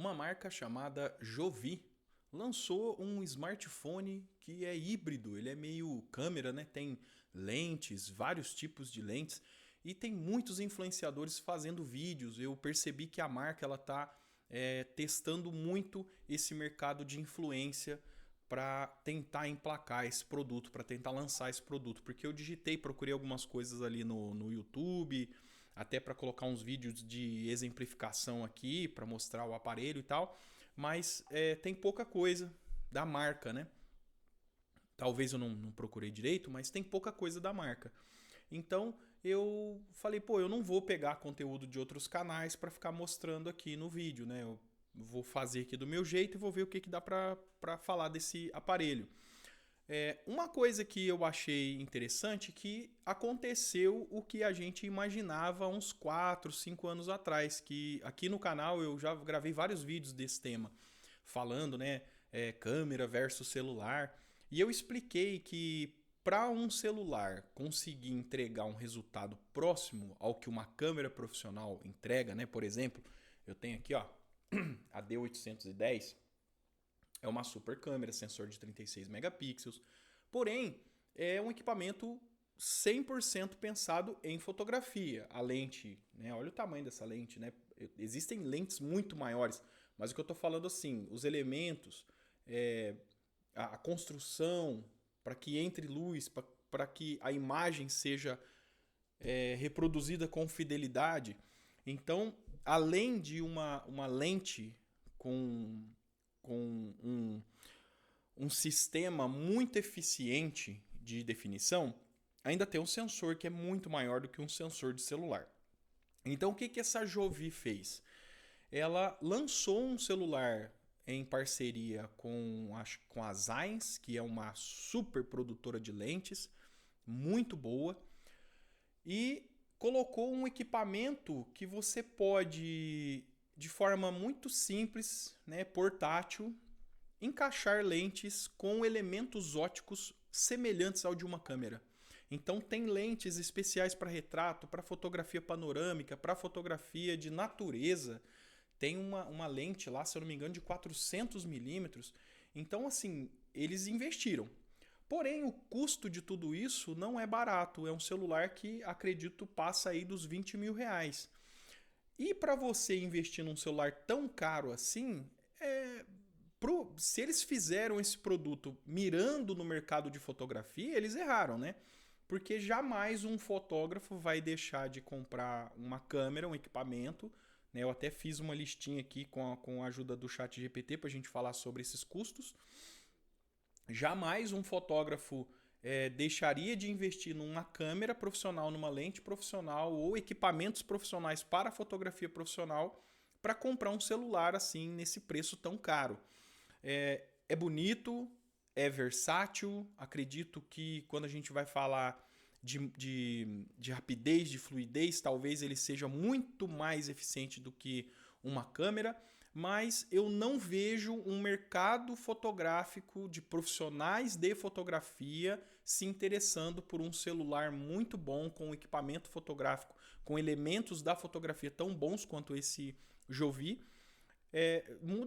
Uma marca chamada Jovi lançou um smartphone que é híbrido, ele é meio câmera, né? Tem lentes, vários tipos de lentes e tem muitos influenciadores fazendo vídeos. Eu percebi que a marca ela está testando muito esse mercado de influência para tentar emplacar esse produto, para tentar lançar esse produto. Porque eu digitei, procurei algumas coisas ali no YouTube, até para colocar uns vídeos de exemplificação aqui, para mostrar o aparelho e tal, mas tem pouca coisa da marca, né? Talvez eu não procurei direito, mas tem pouca coisa da marca. Então eu falei, pô, eu não vou pegar conteúdo de outros canais para ficar mostrando aqui no vídeo, né? Eu vou fazer aqui do meu jeito e vou ver o que dá para falar desse aparelho. Uma coisa que eu achei interessante é que aconteceu o que a gente imaginava uns 4, 5 anos atrás, que aqui no canal eu já gravei vários vídeos desse tema, falando, né, câmera versus celular, e eu expliquei que para um celular conseguir entregar um resultado próximo ao que uma câmera profissional entrega, né, por exemplo, eu tenho aqui ó, a D810, é uma super câmera, sensor de 36 megapixels. Porém, é um equipamento 100% pensado em fotografia. A lente, né? Olha o tamanho dessa lente, né? Existem lentes muito maiores, mas o que eu estou falando assim, os elementos, a construção, para que entre luz, para que a imagem seja reproduzida com fidelidade. Então, além de uma lente com um sistema muito eficiente de definição, ainda tem um sensor que é muito maior do que um sensor de celular. Então o que essa Jovi fez? Ela lançou um celular em parceria com a Zeiss, que é uma super produtora de lentes, muito boa, e colocou um equipamento que você pode, de forma muito simples, né, portátil, encaixar lentes com elementos óticos semelhantes ao de uma câmera. Então tem lentes especiais para retrato, para fotografia panorâmica, para fotografia de natureza. Tem uma lente lá, se eu não me engano, de 400 milímetros. Então, assim, eles investiram. Porém, o custo de tudo isso não é barato. É um celular que, acredito, passa aí dos 20 mil reais. E para você investir num celular tão caro assim, se eles fizeram esse produto mirando no mercado de fotografia, eles erraram, né? Porque jamais um fotógrafo vai deixar de comprar uma câmera, um equipamento. Né? Eu até fiz uma listinha aqui com a ajuda do ChatGPT para a gente falar sobre esses custos. Jamais um fotógrafo deixaria de investir numa câmera profissional, numa lente profissional ou equipamentos profissionais para fotografia profissional para comprar um celular assim nesse preço tão caro. É bonito, é versátil. Acredito que quando a gente vai falar de rapidez, de fluidez, talvez ele seja muito mais eficiente do que uma câmera, mas eu não vejo um mercado fotográfico de profissionais de fotografia se interessando por um celular muito bom, com equipamento fotográfico, com elementos da fotografia tão bons quanto esse Jovi,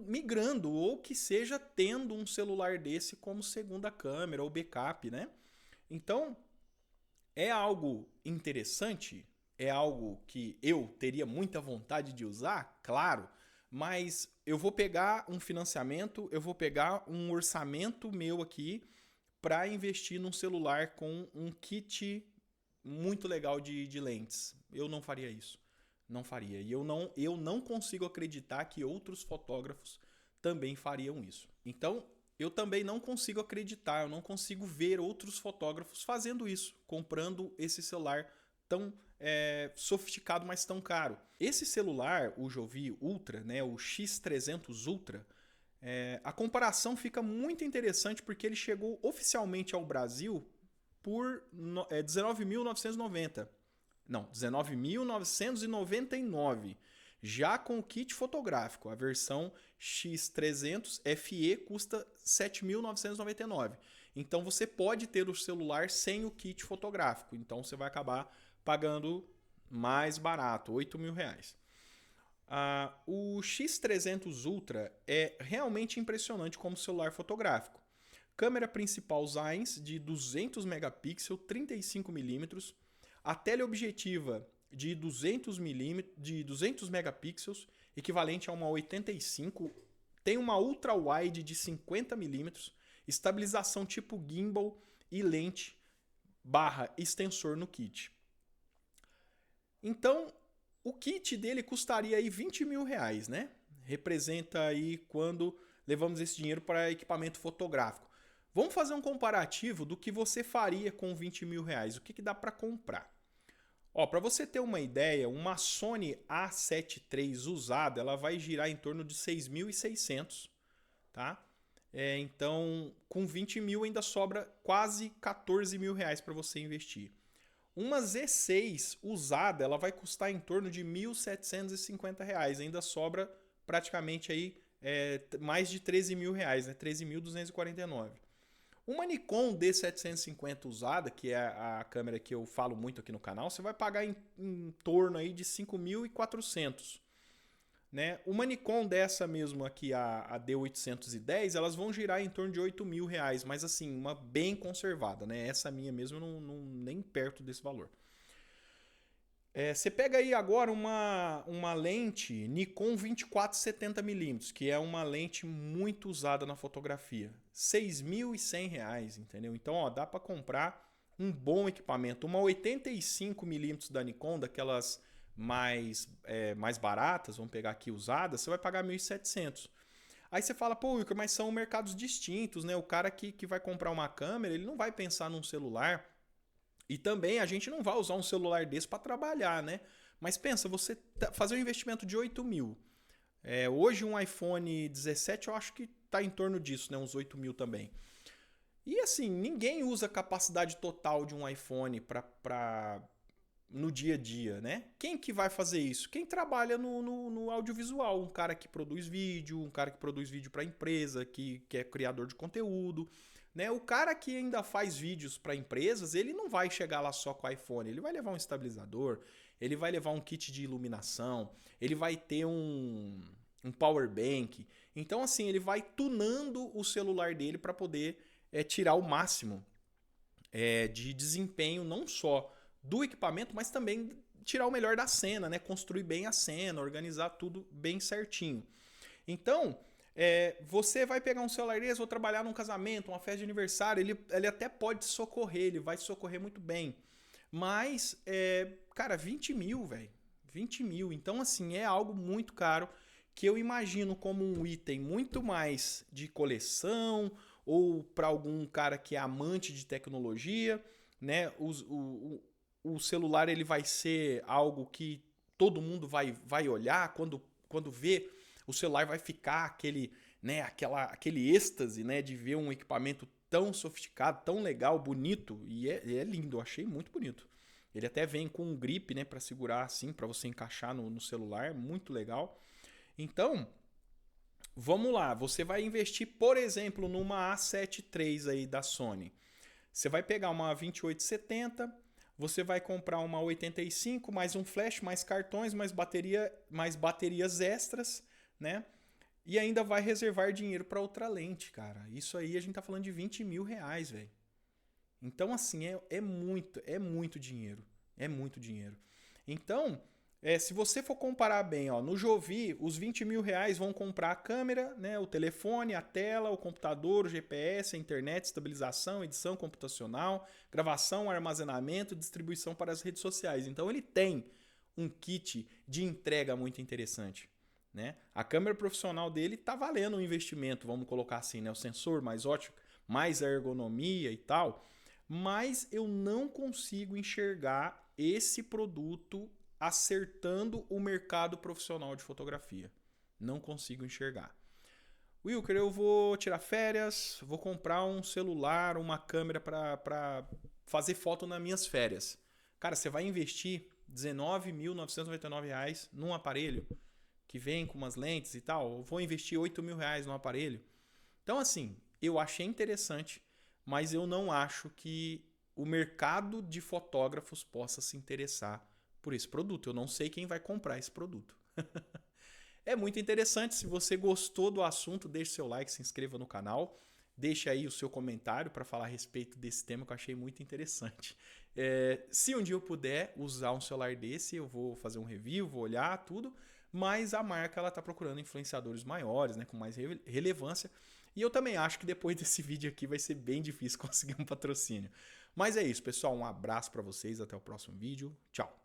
migrando ou que seja tendo um celular desse como segunda câmera ou backup, né? Então, é algo interessante, é algo que eu teria muita vontade de usar, claro, mas eu vou pegar um financiamento, eu vou pegar um orçamento meu aqui para investir num celular com um kit muito legal de lentes. Eu não faria isso. Não faria. E eu não consigo acreditar que outros fotógrafos também fariam isso. Então, eu também não consigo acreditar, eu não consigo ver outros fotógrafos fazendo isso, comprando esse celular tão sofisticado, mas tão caro. Esse celular, o Jovi Ultra, né, o X300 Ultra, a comparação fica muito interessante porque ele chegou oficialmente ao Brasil por 19.990. Não, 19.999. Já com o kit fotográfico, a versão X300 FE custa 7.999. Então você pode ter o celular sem o kit fotográfico. Então você vai acabar pagando mais barato, 8 mil reais. O X300 Ultra é realmente impressionante como celular fotográfico. Câmera principal Zeiss de 200 megapixels, 35mm. A teleobjetiva de 200 megapixels, equivalente a uma 85. Tem uma ultra wide de 50mm, estabilização tipo gimbal e lente / extensor no kit. Então, o kit dele custaria aí 20 mil reais, né? Representa aí quando levamos esse dinheiro para equipamento fotográfico. Vamos fazer um comparativo do que você faria com 20 mil reais. O que dá para comprar? Para você ter uma ideia, uma Sony A7 III usada, ela vai girar em torno de 6.600, tá? Então, com 20 mil ainda sobra quase 14 mil reais para você investir. Uma Z6 usada, ela vai custar em torno de 1.750 reais. Ainda sobra praticamente aí, mais de 13 mil reais, né? 13.249. Uma Nikon D750 usada, que é a câmera que eu falo muito aqui no canal, você vai pagar em torno aí de 5.400. Né? Uma Nikon dessa mesmo aqui, a D810, elas vão girar em torno de 8 mil reais, mas assim, uma bem conservada, né? Essa minha mesmo, não nem perto desse valor. Você pega aí agora uma lente Nikon 24-70mm, que é uma lente muito usada na fotografia. R$ 6.100, entendeu? Então, dá para comprar um bom equipamento. Uma 85mm da Nikon, daquelas mais baratas, vamos pegar aqui usadas, você vai pagar 1.700. Aí você fala, pô, Wilker, mas são mercados distintos, né? O cara que vai comprar uma câmera, ele não vai pensar num celular. E também a gente não vai usar um celular desse para trabalhar, né? Mas pensa, você fazer um investimento de 8 mil. Hoje um iPhone 17 eu acho que está em torno disso, né? Uns 8 mil também. E assim, ninguém usa a capacidade total de um iPhone no dia a dia, né? Quem que vai fazer isso? Quem trabalha no audiovisual. Um cara que produz vídeo, um cara que produz vídeo para empresa, que é criador de conteúdo. Né? O cara que ainda faz vídeos para empresas, ele não vai chegar lá só com o iPhone, ele vai levar um estabilizador, ele vai levar um kit de iluminação, ele vai ter um power bank. Então, assim, ele vai tunando o celular dele para poder tirar o máximo de desempenho, não só do equipamento, mas também tirar o melhor da cena, né? Construir bem a cena, organizar tudo bem certinho. Então, você vai pegar um celular desse, vou trabalhar num casamento, uma festa de aniversário, ele até pode socorrer, ele vai socorrer muito bem. Mas, cara, 20 mil, velho. 20 mil. Então, assim, é algo muito caro que eu imagino como um item muito mais de coleção ou para algum cara que é amante de tecnologia, né? O celular ele vai ser algo que todo mundo vai olhar quando vê. O celular vai ficar aquele êxtase, né, de ver um equipamento tão sofisticado, tão legal, bonito. E é lindo, eu achei muito bonito. Ele até vem com um grip, né, para segurar assim, para você encaixar no celular, muito legal. Então, vamos lá. Você vai investir, por exemplo, numa A7 III aí da Sony. Você vai pegar uma 2870, você vai comprar uma 85, mais um flash, mais cartões, mais baterias extras, né? E ainda vai reservar dinheiro para outra lente, cara. Isso aí a gente tá falando de 20 mil reais, velho. Então, assim, é muito dinheiro. É muito dinheiro. Então, se você for comparar bem, no Jovi, os 20 mil reais vão comprar a câmera, né, o telefone, a tela, o computador, o GPS, a internet, estabilização, edição computacional, gravação, armazenamento, distribuição para as redes sociais. Então, ele tem um kit de entrega muito interessante. Né? A câmera profissional dele está valendo um investimento, vamos colocar assim, né? O sensor mais ótico, mais a ergonomia e tal, mas eu não consigo enxergar esse produto acertando o mercado profissional de fotografia. Não consigo enxergar. Wilker, eu vou tirar férias, vou comprar um celular, uma câmera para fazer foto nas minhas férias. Cara, você vai investir R$19.999 num aparelho que vem com umas lentes e tal, eu vou investir 8 mil reais no aparelho. Então, assim, eu achei interessante, mas eu não acho que o mercado de fotógrafos possa se interessar por esse produto. Eu não sei quem vai comprar esse produto. é muito interessante. Se você gostou do assunto, deixe seu like, se inscreva no canal. Deixe aí o seu comentário para falar a respeito desse tema que eu achei muito interessante. Se um dia eu puder usar um celular desse, eu vou fazer um review, vou olhar tudo. Mas a marca está procurando influenciadores maiores, né, com mais relevância. E eu também acho que depois desse vídeo aqui vai ser bem difícil conseguir um patrocínio. Mas é isso, pessoal. Um abraço para vocês. Até o próximo vídeo. Tchau.